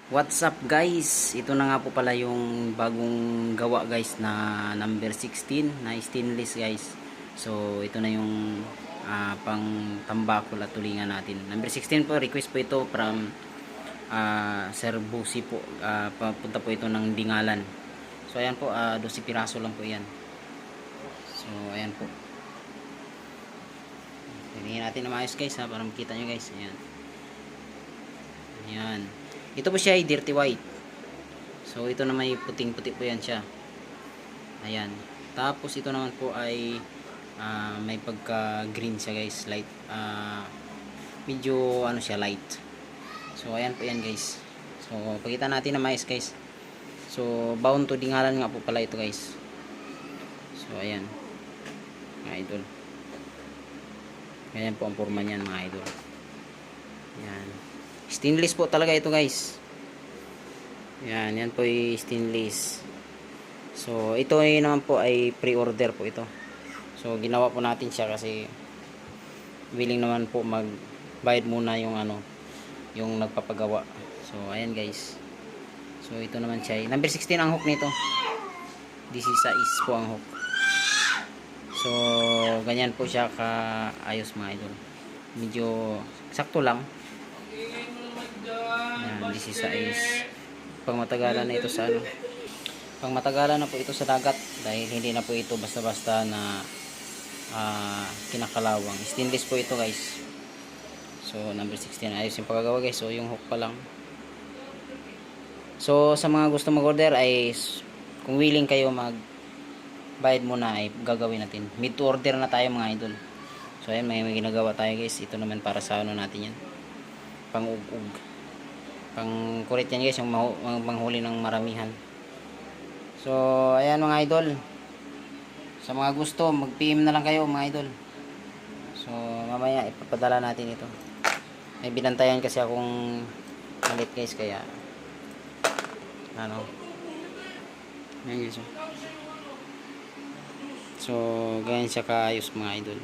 What's up guys? Ito na nga po pala yung bagong gawa guys na number 16 na stainless guys. So ito na yung pang tambakol at tulingan natin. Number 16 po, request po ito from Sir Busi po. Papunta po ito ng Dingalan. So ayan po, 12 piraso lang po yan. So ayan po. Tingnan natin na maayos guys para makita nyo guys. Ayan. Ayan. Ito po siya ay dirty white. So ito na may puting-puti po yan siya. Ayan. Tapos ito naman po ay may pagka green siya guys, light. Medyo ano siya, light. So ayan po yan guys. So pakita natin na mais guys. So bound to Dingalan nga po pala ito guys. So ayan. Mga idol. Ayan po ang forma niyan mga idol. Ayan. Stainless po talaga ito guys. Yan po ay stainless. So ito ay naman po ay pre-order po ito. So ginawa po natin siya kasi willing naman po magbayad muna yung yung nagpapagawa. So ayan guys. So ito naman siya. Number 16 ang hook nito. This is size po ang hook. So ganyan po siya kaayos mga idol. Medyo sakto lang. Yan, this is size. Pangmatagalan na ito sa pangmatagalan na po ito sa dagat dahil hindi na po ito basta-basta na kinakalawang. Stainless po ito guys. So number 16 ayos yung pagkagawa guys. So yung hook pa lang. So sa mga gusto mag-order ay kung willing kayo magbayad muna ay gagawin natin. Mid to order na tayo mga idol. So ayan may ginagawa tayo guys. Ito naman para sa natin yan. Pang-ug-ug. Pang-kurit yan guys, yung manghuli ng maramihan. So ayan mga idol, sa mga gusto mag-PM na lang kayo mga idol. So mamaya ipapadala natin ito. May binantayan kasi akong malit guys, kaya ayan guys. So ganyan siya kaayos mga idol.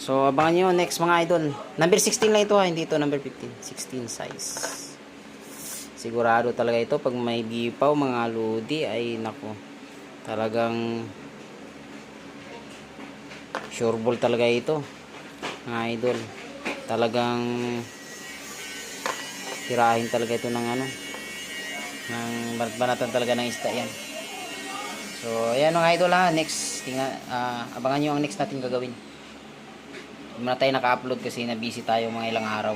So abangan nyo next mga idol. Number 16 lang ito hindi ito number 15. 16 size. Sigurado talaga ito pag may bipaw mga lodi ay nako. Talagang sure ball talaga ito. Mga idol. Talagang tirahin talaga ito ng ng banatan talaga ng isda yan. So ayan mga idol ha. Next abangan nyo ang next natin gagawin. Hindi na tayo naka-upload kasi na busy tayo mga ilang araw.